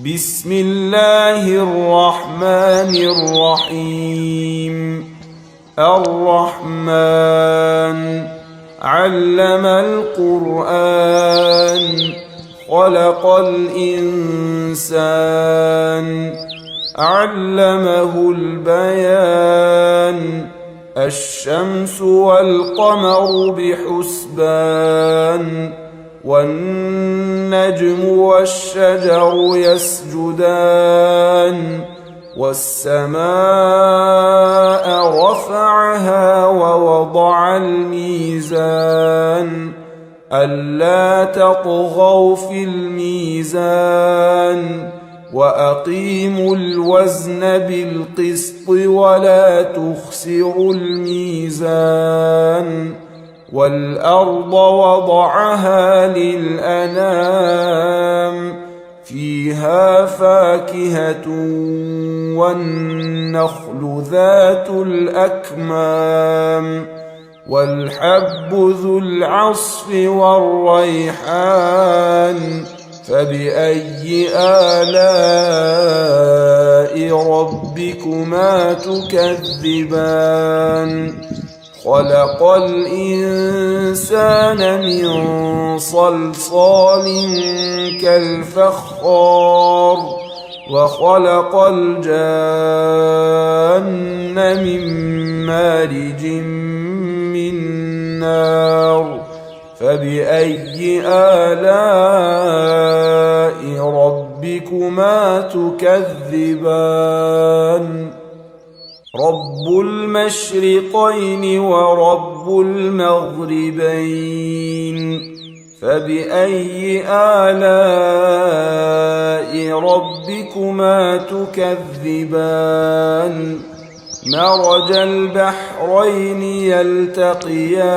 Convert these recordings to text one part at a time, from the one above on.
بسم الله الرحمن الرحيم. الرحمن علم القرآن خلق الإنسان علمه البيان الشمس والقمر بحسبان والنجم والشجر يسجدان والسماء رفعها ووضع الميزان ألا تطغوا في الميزان وأقيموا الوزن بالقسط ولا تخسروا الميزان والأرض وضعها للأنام فيها فاكهة والنخل ذات الأكمام والحب ذو العصف والريحان فبأي آلاء ربكما تكذبان خلق الإنسان من صلصال كالفخار وخلق الجان من مارج من نار فبأي آلاء ربكما تكذبان رب المشرقين ورب المغربين فبأي آلاء ربكما تكذبان مرج البحرين يلتقيان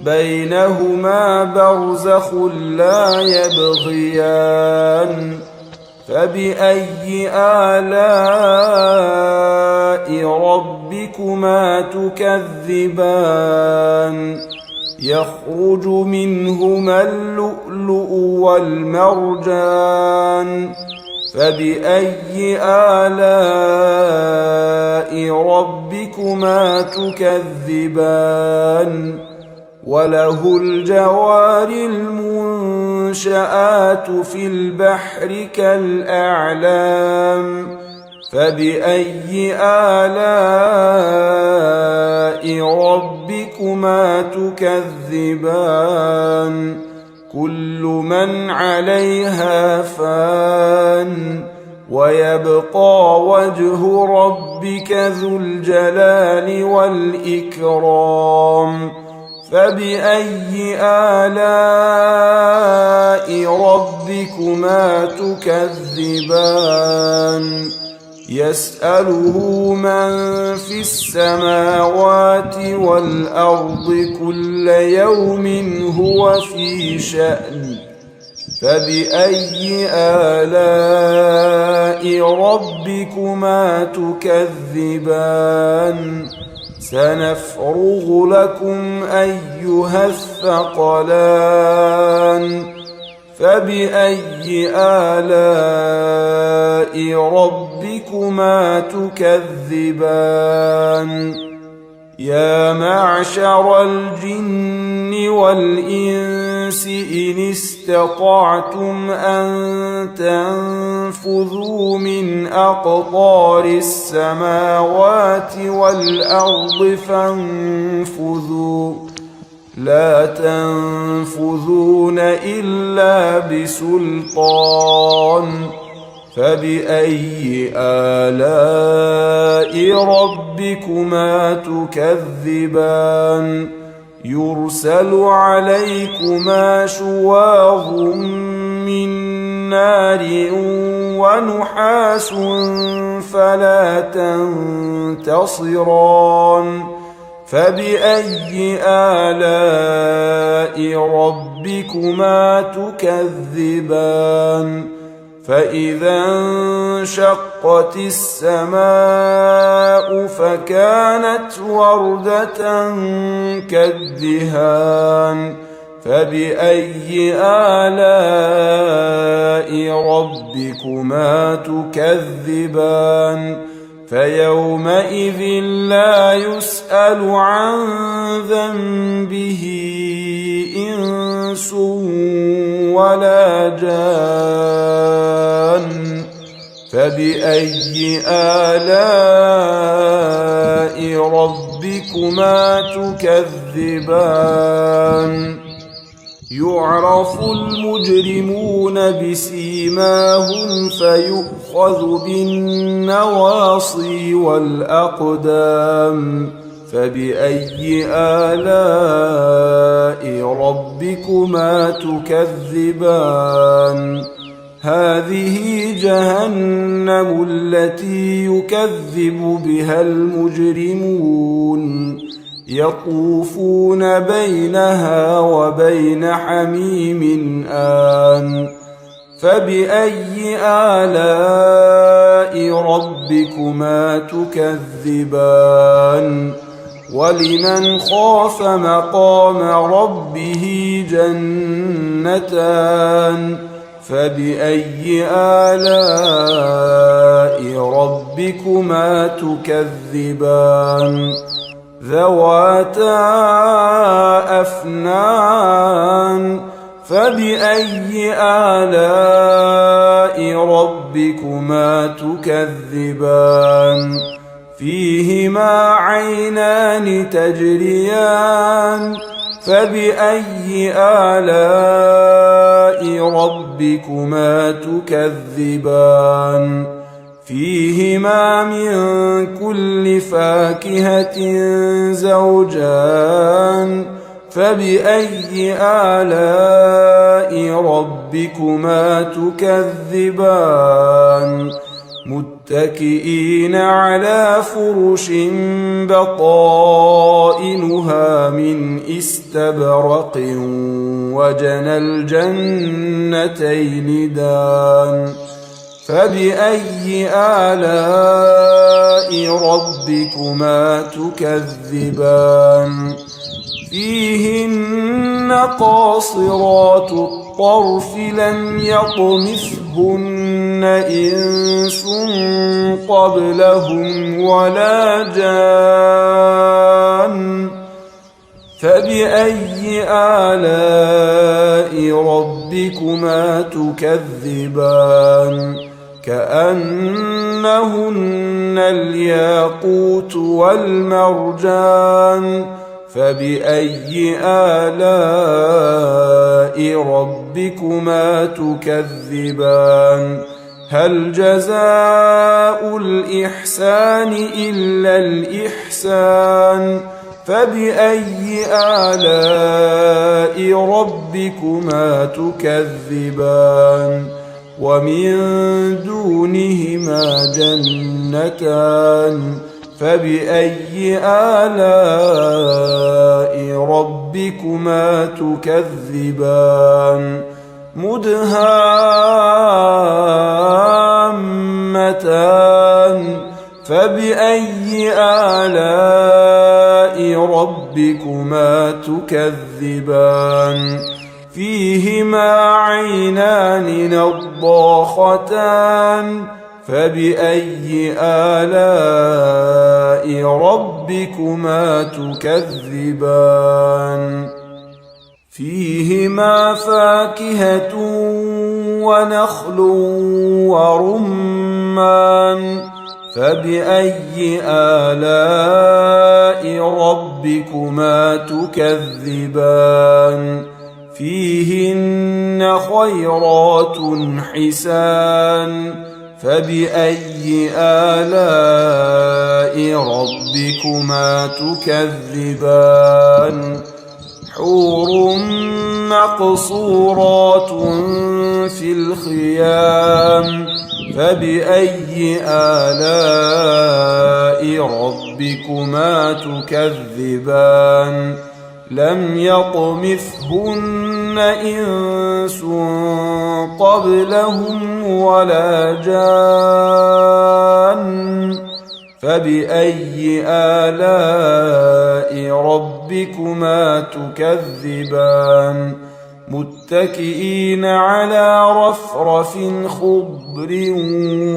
بينهما برزخ لا يبغيان فبأي آلاء ربكما تكذبان يخرج منهما اللؤلؤ والمرجان فبأي آلاء ربكما تكذبان وله الجوار المنشآت في البحر كالأعلام فبأي آلاء ربكما تكذبان كل من عليها فان ويبقى وجه ربك ذو الجلال والإكرام فبأي آلاء ربكما تكذبان يسأله من في السماوات والأرض كل يوم هو في شأن فبأي آلاء ربكما تكذبان سنفرغ لكم أيها الثقلان فبأي آلاء ربكما تكذبان يا معشر الجن والإنس إن استطعتم أن تنفذوا من أقطار السماوات والأرض فانفذوا لا تنفذون إلا بسلطان فبأي آلاء ربكما تكذبان يرسل عليكما شواظ من نار ونحاس فلا تنتصران فبأي آلاء ربكما تكذبان فإذا انشقت السماء فكانت وردة كالدهان فبأي آلاء ربكما تكذبان فيومئذ لا يسأل عن ذنبه إنس ولا جان فبأي آلاء ربكما تكذبان يعرف المجرمون بسيماهم فيؤخذ بالنواصي والأقدام فبأي آلاء ربكما تكذبان هذه جهنم التي يكذب بها المجرمون يطوفون بينها وبين حميم آن فبأي آلاء ربكما تكذبان ولمن خاف مقام ربه جنتان فبأي آلاء ربكما تكذبان ذواتا أفنان فبأي آلاء ربكما تكذبان فيهما عينان تجريان فبأي آلاء ربكما تكذبان فيهما من كل فاكهة زوجان فبأي آلاء ربكما تكذبان متكئين على فرش بطائنها من استبرق وجنى الجنتين دان فبأي آلاء ربكما تكذبان فيهن قاصرات الطرف لم يطمثهن إنس قبلهم ولا جان فبأي آلاء ربكما تكذبان كأنهن الياقوت والمرجان فبأي آلاء ربكما تكذبان هل جزاء الإحسان إلا الإحسان فبأي آلاء ربكما تكذبان ومن دونهما جنتان فبأي آلاء ربكما تكذبان مدهامتان فبأي آلاء ربكما تكذبان فيهما عينان نضاختان فبأي آلاء ربكما تكذبان فيهما فاكهة ونخل ورمان فبأي آلاء ربكما تكذبان فيهن خيرات حسان فبأي آلاء ربكما تكذبان حور مقصورات في الخيام فبأي آلاء ربكما تكذبان لم يطمثهن إنس قبلهم ولا جان فبأي آلاء ربكما تكذبان متكئين على رفرف خضر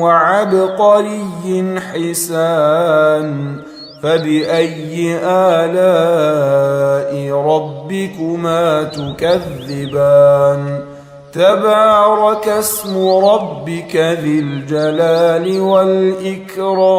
وعبقري حسان فبأي آلاء ربكما تكذبان تبارك اسم ربك ذي الجلال والإكرام